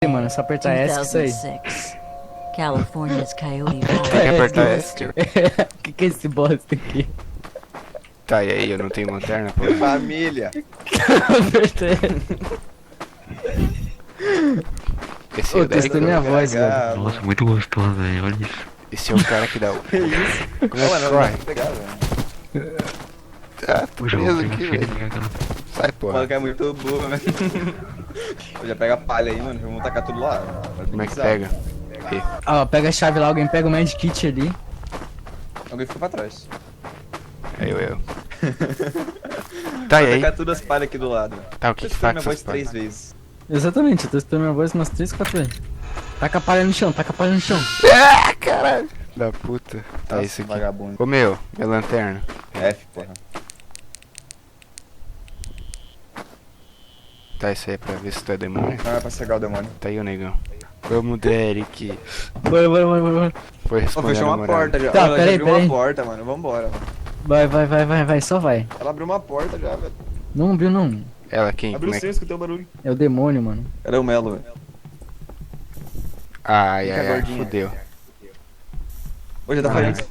Mano, é só apertar S que isso aí. 2006. California's Coyote Tem Valley. que apertar S, tio. Que é esse bosta aqui? Tá, e aí, eu não tenho lanterna, pô. Família. Apertei. Esse é Ô, o Derek, testando minha voz, velho. Pegar, Nossa, muito gostoso, velho. Olha isso. esse é o cara que dá o... Que isso? Como é que Não, vai? não pegar, velho. Ah, tô Hoje eu vou preso pegar aqui, filho velho. minha cara. Sai, O porra. maluco é muito burro, velho. Eu já pega a palha aí, mano. Vamos tacar tudo lá. Como é que pega? Aí. Ó, pega a chave lá, alguém pega o medkit ali. Alguém ficou pra trás. Eu. Tá, e Vai aí? tacar todas as palhas aqui do lado. Tá, o que que Você faz minha com voz essas 3 palhas? vezes. Exatamente, eu tô escutando minha voz umas 3, 4 vezes. Taca a palha no chão, taca a palha no chão. Ah, caralho. Da puta. Tá, Nossa, isso aqui. vagabundo. Ô, meu, minha lanterna. F, porra. Tá, isso aí é pra ver se tu é demônio. Não é pra cegar o demônio. Tá aí, ô negão. Vamos, Derek. Bora. Foi Pô, responder fechou a uma namorada. porta já. Tá, Ela já peraí, abriu peraí. uma porta, mano. Vambora, mano. Vai, só vai. Ela abriu uma porta já, velho. Não abriu não. Ela quem? Abriu Como é sim, que... escutei o barulho. É o demônio, mano. Era o Melo, velho. Ai, Fica ai, ai, gordinha. fudeu. Hoje tá fazendo.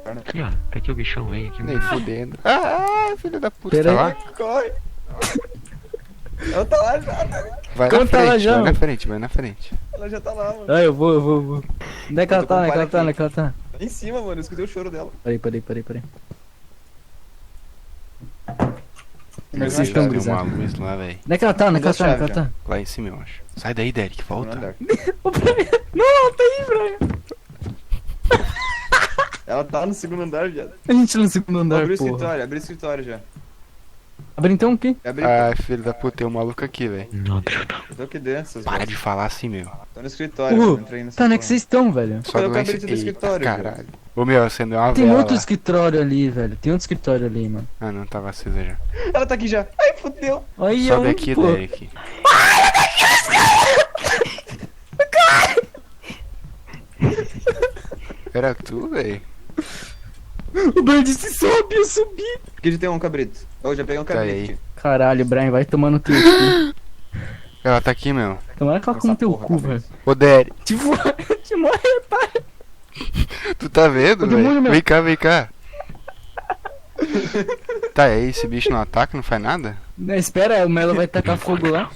Aqui, ó. Tá aqui o bichão, vem aqui. Nem fudendo. Ah, filho da puta, Pera tá aí. lá? Corre. Ela tá lá já, tá? Vai Como na tá lá frente, já, vai na mano? frente, vai na frente. Ela já tá lá, mano. Ah, eu vou. Onde é que ela Eu tô tá? com Onde é que ela palha tá? aqui. Onde é que ela tá? Lá em cima, mano. Eu escutei o choro dela. Peraí. Não Vocês sei, estão tem uma brisados. luz lá, velho. Onde é que ela tá? Onde é que ela Mas tá? a Onde é que chave ela tá? Lá em cima, eu acho. Sai daí, Derek, No volta. andar. Ô, Brian. Não, tá aí, Brian. Ela tá no segundo andar, viado. A gente no segundo andar, Abriu o porra. escritório já. Abre então o quê? Abriu. Ai, filho da puta, tem um maluco aqui, velho. Não, deixa eu dar. Eu tô aqui dentro, essas Para vozes. de falar assim, meu. Tô no escritório, mano. Entrei nessa Tá, onde é porra. que vocês estão, velho? Só Cadê o lá em cabrito do cima. escritório, Caralho. Ô, meu, acendeu uma Tem vela outro lá. escritório ali, velho. Tem outro escritório ali, mano. Ah, não, tava acesa já. Ela tá aqui já. Ai, fudeu. Aí, Sobe onde, aqui, pô? Derek. Era tu, velho? O Brian disse sobe, eu subi. Aqui já tem um cabrito. Eu já peguei um Tá cabrito aí. aqui. Caralho, Brian, vai tomando teu cu. Ela tá aqui, meu. Tomara que ela Essa come teu porra, cu, cabrito. velho. Ô, Derek, Te morre, para. tu tá vendo, Ô, demônio, velho? meu. Vem cá. Tá, e aí, esse bicho não ataca, não faz nada? Não, espera, o Melo vai tacar fogo lá.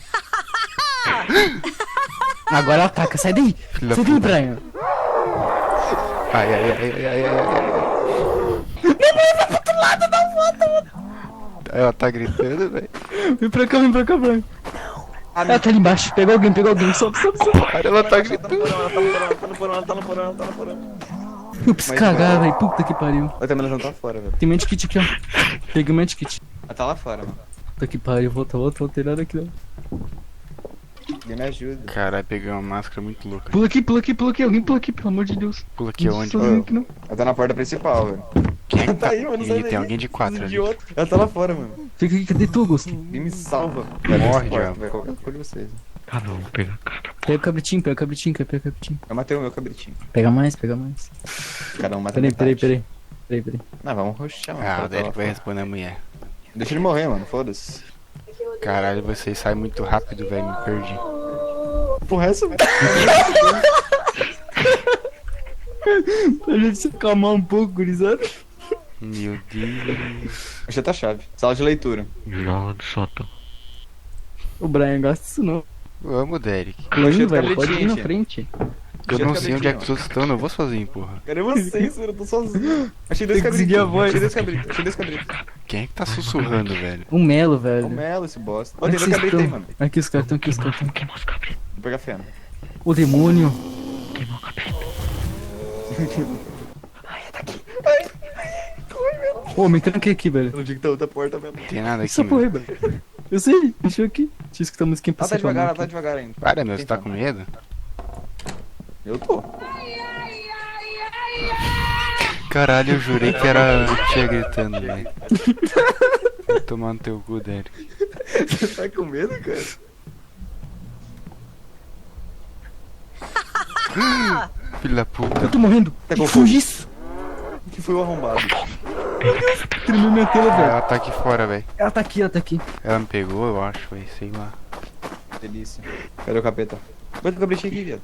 Agora ataca, sai daí. Filho da Sai daí, puta. Brian. Ai. Ela tá gritando, velho. Vem pra cá, Brian. Ah, Ela tá ali embaixo. Pegou alguém. Sobe. Para, ela tá gritando. Ela tá no porão. Eu preciso Mas cagar, vai. velho. Puta que pariu. Ela também não tá fora, velho. Tem medkit aqui, ó. Peguei o medkit. Ela tá lá fora, mano. Puta que pariu. Volta. Tem nada aqui, não. Alguém me ajuda. Caralho, peguei uma máscara muito louca. Pula aqui. Alguém pula aqui, pelo amor de Deus. Pula aqui Não onde? tô sozinho aqui, não. Ela tá na porta principal, velho. Quem é que Ela tá aí, mano. Sai Ih, daí. tem alguém de 4 ali. Idiota. Ela tá lá fora, mano. Fica aqui, cadê tu, Augusto? Alguém me salva. Morre, diabo. Vai qualquer coisa de vocês. Ah, não, vou pegar. Pega o cabritinho, quer pegar o cabritinho. Eu matei o meu cabritinho. Pega mais. Cada um mata Peraí. metade. Não, vamos rushar, mano. Ah, Ela o tá lá Derek vai fora. responder a mulher. Deixa ele morrer, mano. Foda-se. Caralho, vocês saem muito rápido, velho. Me perdi. Porra, essa. A gente se acalmar um pouco, gurizada. Meu Deus. Deixa a chave. Sala de leitura. Joga do sótão. O Brian gosta disso não. Vamos, Derek. Longe, do velho. Pode ir cabritinho, na tia. frente. Eu Cheio não de sei onde é que cabritinho, vocês estão, eu vou sozinho, porra. Cadê vocês, mano? Eu tô sozinho. Achei dois Tem que seguir cabritos. a voz. Achei dois cabritos. Quem é que tá sussurrando, velho? O Melo, É velho. o Melo, esse bosta. Ó, Onde tem dois vocês cabritos aí, estão? mano. Aqui os cartão, Queimou os cabritos. Vou pegar feno. O demônio. Queimou o cabrito. Ô, me tranquei aqui, velho. Onde que tá outra porta mesmo? Não tem nada aqui, Essa porra aí, meu. velho. Eu sei, deixa eu aqui. Deixa eu escutar a musiquinha pra Ela tá você devagar, ela falar tá aqui. devagar ainda. Para, meu, você tá com medo? Eu tô. Caralho, eu jurei que era a tia gritando, velho. Vai tomar no teu cu, Derek. Você tá com medo, cara? Filho da puta. Eu tô morrendo. Tá Que com foi fogo? isso? Que foi o arrombado. Tremeu minha tela, velho. Ela tá aqui fora, velho. Ela tá aqui. Ela me pegou, eu acho, velho. Sei lá. Delícia. Cadê o capeta? Bota o cabritinho aqui, viado.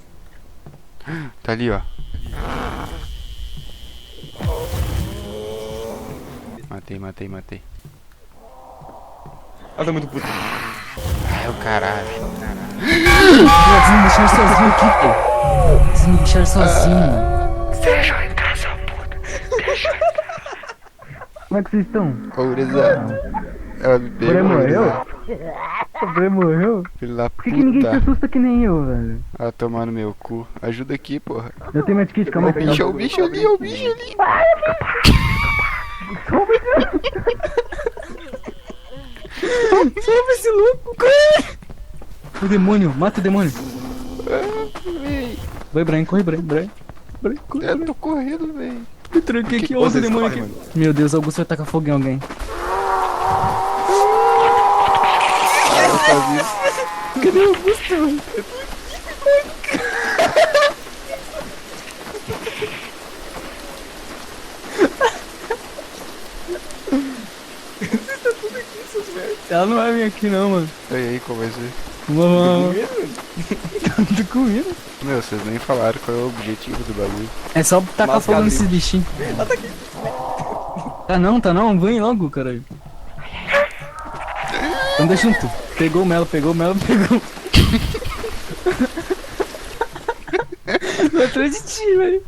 Tá ali, ó. Matei. Ah, tá muito puto. Ai, o caralho. Vocês me deixaram sozinho aqui, pô. Vocês me deixaram sozinho. Deixa eu entrar, sua puta. Como é que vocês estão? Ô, gurizada. Ela me O pegou. Bre morreu? gurizada. O Bre morreu? Filho da Por que ninguém se puta. assusta que nem eu, velho? Ah, tomar no meu cu. Ajuda aqui, porra. Eu tenho medkit, calma aí. Bicho, é o bicho ali, é o bicho ali. Salva esse louco, cara! O demônio, mata o demônio. Vai, Brian, corre, Brian. Brian, corre. Eu tô correndo, velho. Eu tranquei aqui, outro demônio aqui. Meu Deus, Augusto vai tacar fogo em alguém. Cadê o Augusto, mano? Ela não vai vir aqui não, mano. E aí, qual vai ser? Vamos. Tô com medo. Meu, vocês nem falaram qual é o objetivo do bagulho. É só tacar Mas, fogo Gabriel. nesses bichinhos. Tá não. Vem logo, caralho. Anda junto. Pegou o Melo. Tô atrás de ti, velho.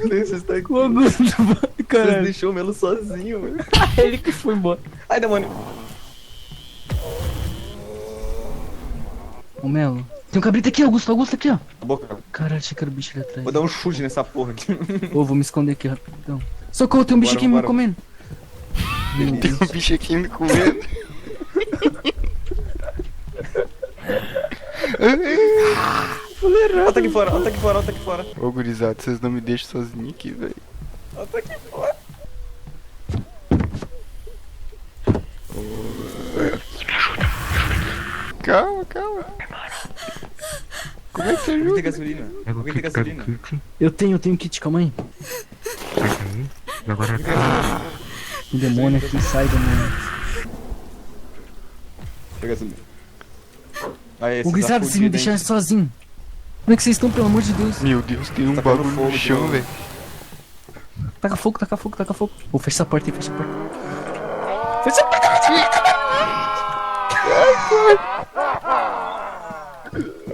Vocês estão aqui. O Augusto, Vocês caralho. deixou o Melo sozinho, velho. Ele que foi embora. Ai, demônio. Ô, Melo. Tem um cabrito aqui, Augusto aqui, ó. Boca. Caralho, achei que era o bicho ali atrás. Vou dar um chute nessa porra aqui. Ô, vou me esconder aqui rapidão. Socorro, tem um bicho Bora, aqui me bora. comendo. Meu Tem Deus. um bicho aqui me comendo. Ó, tá aqui fora. Ô, gurizada, vocês não me deixam sozinho aqui, velho. Ó, tá aqui fora. Calma. Como é que você Alguém tem ajuda? gasolina? Pega o Alguém tem kit, pega o gasolina? kit. Eu tenho kit, calma aí. Pega aí. E agora tá. O demônio aqui, sai, demônio. Tem gasolina. Aí, Ô, gurizada, vocês me deixaram sozinho. Como é que vocês estão, pelo amor de Deus? Meu Deus, tem um Tá pegando bagulho fogo no de chão, novo. velho. Taca fogo. Ô, fecha essa porta aí, fecha a porta. Fecha a porta.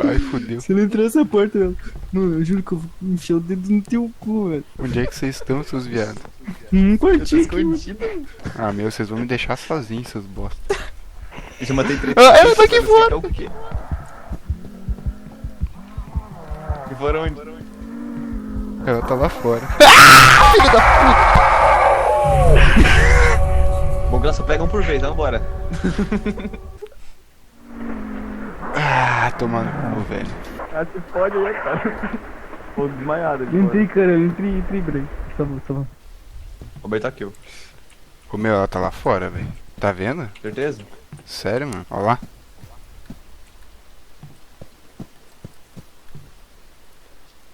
Ai, fodeu. Você não entrou nessa porta, velho. Mano, eu juro que eu vou enfiar o dedo no teu cu, velho. Onde é que vocês estão, seus viados? Quartinho aqui, mano. Ah, meu, vocês vão me deixar sozinho, seus bosta. Eu já matei 3. Ah, ela tá aqui fora. É o quê? E fora onde? Ela tá lá fora. Bom que ela só pega um por vez, vambora. Ah, toma no cu, velho. Ah, se pode aí, cara. Tô desmaiado ali. Entrei, cara, eu entrei, Bray. Tá bom. Roberto tá aqui, ó. Ô, meu, ela tá lá fora, velho. Tá vendo? Certeza? Sério, mano? Ó lá.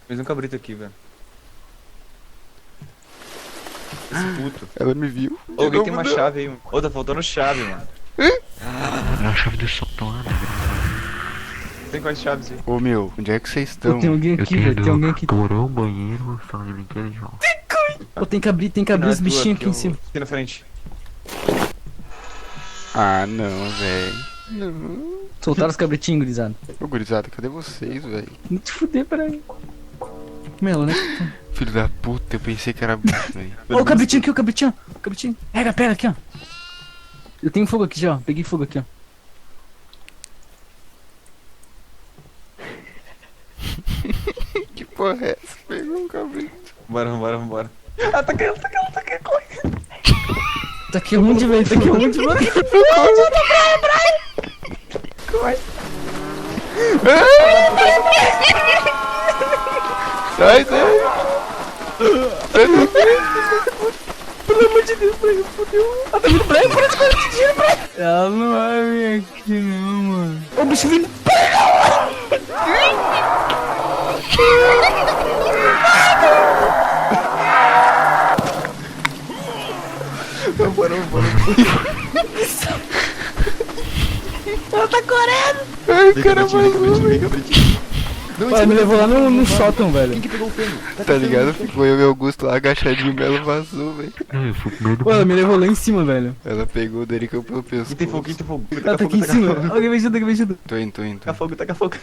Fez um cabrito aqui, velho. Esse puto. Ela me viu. Ô, alguém tem uma chave aí, mano. Ô, tá faltando chave, mano. Abre a chave do sótão lá, né? Tem quais chaves aí? Ô, meu, onde é que vocês estão? Pô, tem alguém Eu aqui, tenho velho. Tem alguém aqui. do porão, banheiro, sala de brinquedos e jogo. Pô, tem que abrir os bichinhos aqui em cima. Aqui na frente. Ah, não, velho. Soltaram os cabritinhos, gurizada. Ô, gurizada, cadê vocês, velho? Não te fuder, peraí. Melo, né? Filho da puta, eu pensei que era bicho, velho. Ó, o cabritinho aqui, o cabritinho. Pega aqui, ó. Eu tenho fogo aqui já, ó. Peguei fogo aqui, ó. Que porra é essa? Pegou um cabrito. Vambora. Ah, tá caindo, corre. Tá aqui onde, velho? Tá aqui onde, mano? Sai daí. Pelo amor de Deus, Brian, fodeu. Ah, tá vindo Brian, para de correr de tiro, Brian. Ela não vai vir aqui, não, mano. Ô, o bicho vindo. Vambora. Ela tá correndo. Ai, O cara vazou, velho. Ela me levou lá no sótão, velho. Quem que pegou o fêmea? Tá ligado? Ficou eu e o Augusto lá agachadinho, o Belo vazou, velho. Não, eu fui com medo. Pô, ela me levou lá em cima, velho. Ela pegou o Dericão pelo Quem tem fogo? Quem pescoço. tem fogo? Ela tá aqui em cima. Alguém me ajuda, alguém me ajuda. Tô indo. Taca fogo, taca fogo.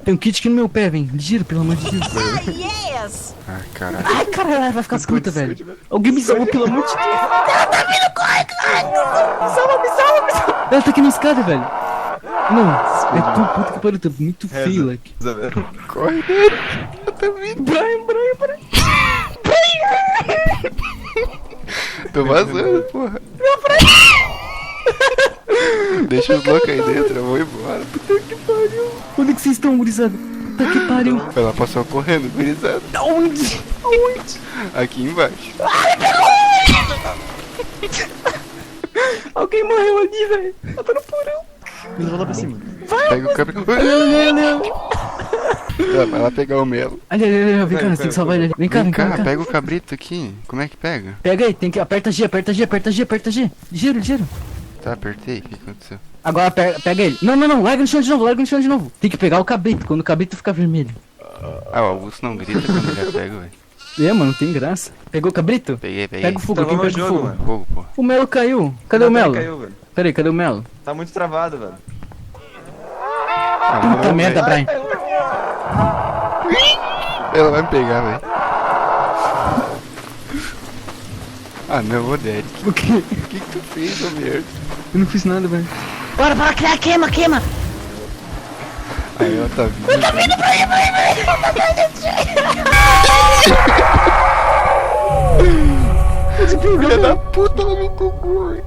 Tem um kit aqui no meu pé, vem. Ligeiro, pelo amor de Deus. Yes! Ah, caralho. Ai, caralho, ela vai ficar puta, velho. Alguém me salva, pelo amor de Deus. Ela tá vindo, corre, corre. Me salva, me salva, me salva. Ela tá aqui na escada, velho. Não, é tu, puta que pariu, tá muito feio, like. Corre dele. Eu tô vindo. Brian. Tô vazando, porra. Deixa os loucos aí dentro, eu vou embora. Puta que pariu. Onde é que vocês estão, gurizada? Puta que pariu. Ela passou correndo, gurizada. Aonde? Aonde? Aqui embaixo. Alguém morreu ali, velho. Ela tá no porão. Eles vão lá pra cima. Pega o cabelo. Ela vai lá pegar o Melo. Ali, vem cá, você tem que salvar ele ali. Vem cá, Vem cá, vem cá. pega o cabrito aqui. Como é que pega? Pega aí, tem que. Aperta G. Ligeiro. Tá, apertei. O que aconteceu? Agora pega ele. Não, larga no chão de novo, Tem que pegar o cabrito, quando o cabrito ficar vermelho. Ah, o Augusto não grita quando ele pega, velho. Mano, não tem graça. Pegou o cabrito? Peguei. Pega o fogo, quem Travou pega meu o jogo, fogo? mano. Fogo, pô. O Melo caiu. Cadê o Melo? Caiu, velho. Peraí, cadê o Melo? Tá muito travado, velho. Puta merda, Brian. Ela vai me pegar, velho. Ah, não, ô Derek. O quê? O que tu fez, ô merda? Eu não fiz nada, velho. Bora, queima! Aí ela tá vindo. Filha da puta, ela me cocou, velho.